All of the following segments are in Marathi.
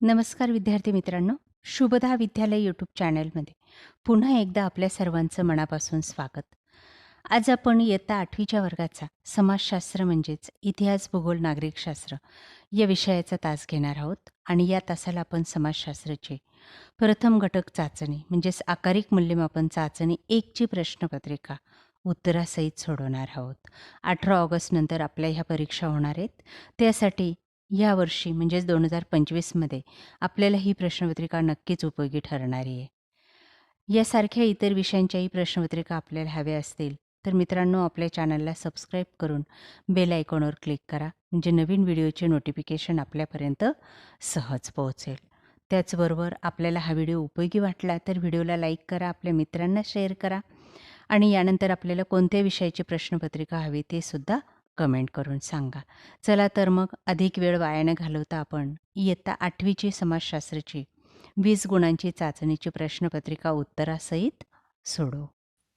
नमस्कार विद्यार्थी मित्रांनो, शुभदा विद्यालय यूट्यूब चॅनलमध्ये पुन्हा एकदा आपल्या सर्वांचं मनापासून स्वागत. आज आपण इयत्ता 8वीच्या वर्गाचा समाजशास्त्र म्हणजेच इतिहास, भूगोल, नागरिकशास्त्र या विषयाचा तास घेणार आहोत आणि या तासाला आपण समाजशास्त्राचे प्रथम घटक चाचणी म्हणजेच आकारिक मूल्यमापन चाचणी 1ची प्रश्नपत्रिका उत्तरासहित सोडवणार आहोत. 18 ऑगस्टनंतर आपल्या ह्या परीक्षा होणार आहेत. त्यासाठी यावर्षी म्हणजेच 2025मध्ये आपल्याला ही प्रश्नपत्रिका नक्कीच उपयोगी ठरणारी आहे. यासारख्या इतर विषयांच्याही प्रश्नपत्रिका आपल्याला हव्या असतील तर मित्रांनो, आपल्या चॅनलला सबस्क्राईब करून बेल आयकॉनवर क्लिक करा, म्हणजे नवीन व्हिडिओचे नोटिफिकेशन आपल्यापर्यंत सहज पोहोचेल. त्याचबरोबर आपल्याला हा व्हिडिओ उपयोगी वाटला तर व्हिडिओला लाईक करा, आपल्या मित्रांना शेअर करा आणि यानंतर आपल्याला कोणत्या विषयाची प्रश्नपत्रिका हवी ते सुद्धा कमेंट करून सांगा. चला तर मग अधिक वेळ वाया न घालवता आपण इयत्ता 8वीची समाजशास्त्राची 20 गुणांची चाचणीची प्रश्नपत्रिका उत्तरासहित सोडवू.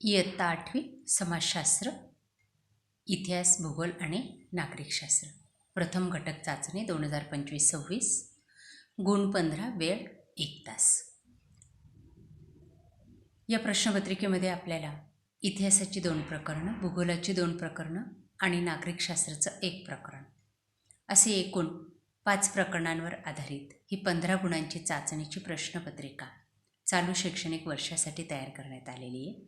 इयत्ता 8वी समाजशास्त्र, इतिहास, भूगोल आणि नागरिकशास्त्र, प्रथम घटक चाचणी 2025-26, गुण 15, वेळ 1 तास. या प्रश्नपत्रिकेमध्ये आपल्याला इतिहासाची 2 प्रकरणं, भूगोलाची 2 प्रकरणं आणि नागरिकशास्त्राचं 1 प्रकरण असे एकूण 5 प्रकरणांवर आधारित ही 15 गुणांची चाचणीची प्रश्नपत्रिका चालू शैक्षणिक वर्षासाठी तयार करण्यात आलेली आहे.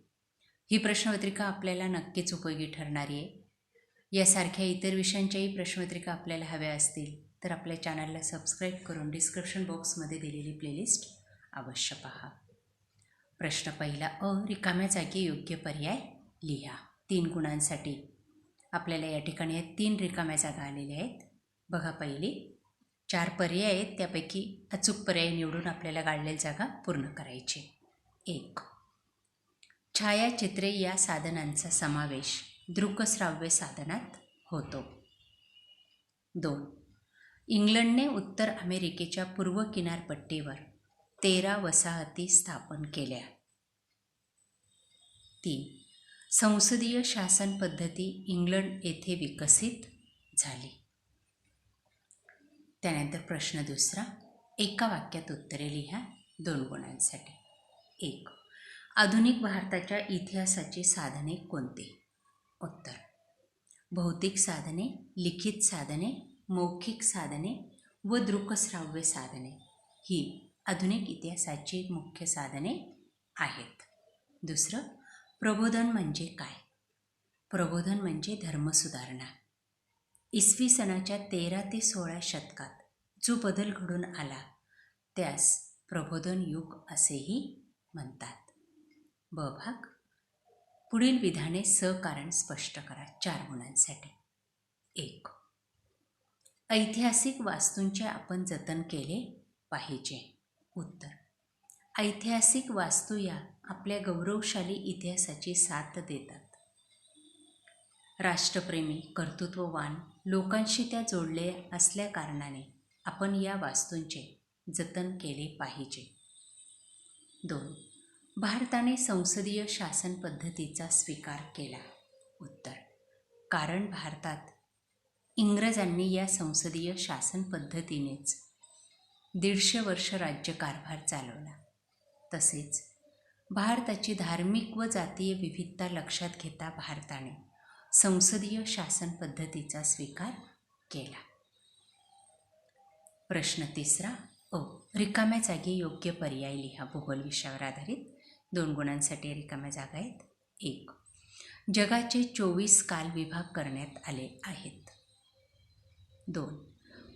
ही प्रश्नपत्रिका आपल्याला नक्कीच उपयोगी ठरणारी आहे. यासारख्या इतर विषयांच्याही प्रश्नपत्रिका आपल्याला हव्या असतील तर आपल्या चॅनलला सबस्क्राईब करून डिस्क्रिप्शन बॉक्समध्ये दिलेली प्लेलिस्ट अवश्य पहा. प्रश्न पहिला अ, रिकाम्या जागी योग्य पर्याय लिहा. 3 गुणांसाठी आपल्याला या ठिकाणी 3 रिकाम्या जागा आलेल्या आहेत. बघा, पहिली 4 पर्याय आहेत, त्यापैकी अचूक पर्याय निवडून आपल्याला गाळलेली जागा पूर्ण करायची. 1. छायाचित्रे या साधनांचा समावेश दृकश्राव्य साधनात होतो. 2. इंग्लंडने उत्तर अमेरिकेच्या पूर्व किनारपट्टीवर 13 वसाहती स्थापन केल्या. 3. संसदीय शासन पद्धती इंग्लंड येथे विकसित झाली. त्यानंतर प्रश्न दुसरा, एका वाक्यात उत्तरे लिहा 2 गुणांसाठी. 1. आधुनिक भारताच्या इतिहासाची साधने कोणती? उत्तर: भौतिक साधने, लिखित साधने, मौखिक साधने व दृकश्राव्य साधने ही आधुनिक इतिहासाची मुख्य साधने आहेत. दुसरं, प्रबोधन म्हणजे काय? प्रबोधन म्हणजे धर्मसुधारणा. इसवी सनाच्या 13 ते 16 शतकात जो बदल घडून आला त्यास प्रबोधन युग असेही म्हणतात. ब भाग, पुढील विधाने सकारण स्पष्ट करा 4 गुणांसाठी. 1. ऐतिहासिक वास्तूंचे आपण जतन केले पाहिजे. उत्तर: ऐतिहासिक वास्तू या आपल्या गौरवशाली इतिहासाची साथ देतात. राष्ट्रप्रेमी, कर्तृत्ववान लोकांशी त्या जोडले असल्याकारणाने आपण या वास्तूंचे जतन केले पाहिजे. 2. भारताने संसदीय शासन पद्धतीचा स्वीकार केला. उत्तर: कारण भारतात इंग्रजांनी या संसदीय शासन पद्धतीनेच 150 वर्ष राज्यकारभार चालवला. तसेच भारताची धार्मिक व जातीय विविधता लक्षात घेता भारताने संसदीय शासन पद्धतीचा स्वीकार केला. प्रश्न तिसरा अ, रिकाम्या जागी योग्य पर्याय लिहा. भूगोल विषयावर आधारित 2 गुणांसाठी रिकाम्या जागा आहेत. 1. जगाचे 24 काल विभाग करण्यात आले आहेत. 2.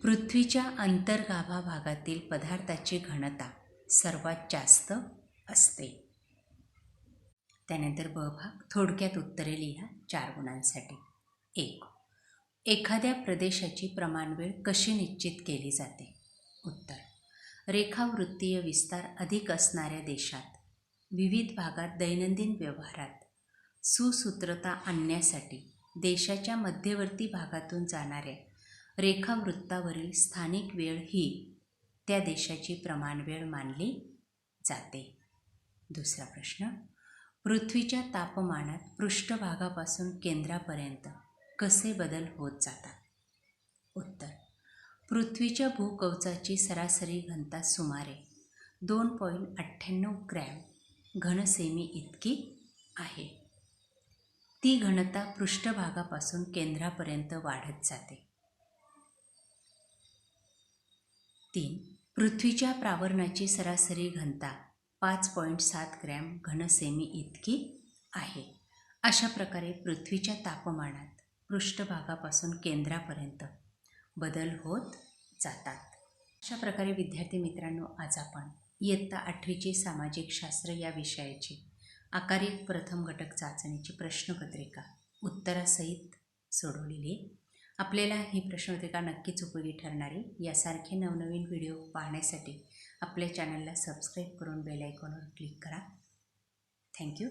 पृथ्वीच्या अंतर्गाभा भागातील पदार्थाची घनता सर्वात जास्त असते. त्यानंतर ब भाग, थोडक्यात उत्तरे लिहा 4 गुणांसाठी. 1. एखाद्या प्रदेशाची प्रमाणवेळ कशी निश्चित केली जाते? उत्तर: रेखावृत्तीय विस्तार अधिक असणाऱ्या देशात विविध भागात दैनंदिन व्यवहारात सुसूत्रता आणण्यासाठी देशाच्या मध्यवर्ती भागातून जाणाऱ्या रेखावृत्तावरील स्थानिक वेळ ही त्या देशाची प्रमाणवेळ मानली जाते. दुसरा प्रश्न, पृथ्वीच्या तापमानात पृष्ठभागापासून केंद्रापर्यंत कसे बदल होत जातात? उत्तर: पृथ्वीच्या भूकवचाची सरासरी घनता सुमारे 2.98 ग्रॅम घनसेमी इतकी आहे. ती घनता पृष्ठभागापासून केंद्रापर्यंत वाढत जाते. 3. पृथ्वीच्या प्रावरणाची सरासरी घनता 5.7 ग्रॅम घनसेमी इतकी आहे. अशा प्रकारे पृथ्वीच्या तापमानात पृष्ठभागापासून केंद्रापर्यंत बदल होत जातात. अशा प्रकारे विद्यार्थी मित्रांनो, आज आपण इयत्ता 8वीची सामाजिक शास्त्र या विषयाची आकारिक प्रथम घटक चाचणीची प्रश्नपत्रिका उत्तरासहित सोडवलेली. आपल्याला ही प्रश्नपत्रिका नक्कीच उपयोगी ठरणार आहे. यासारखे नवनवीन व्हिडिओ पाहण्यासाठी आपल्या चॅनलला सबस्क्राईब करून बेल आयकॉनवर क्लिक करा. थँक्यू.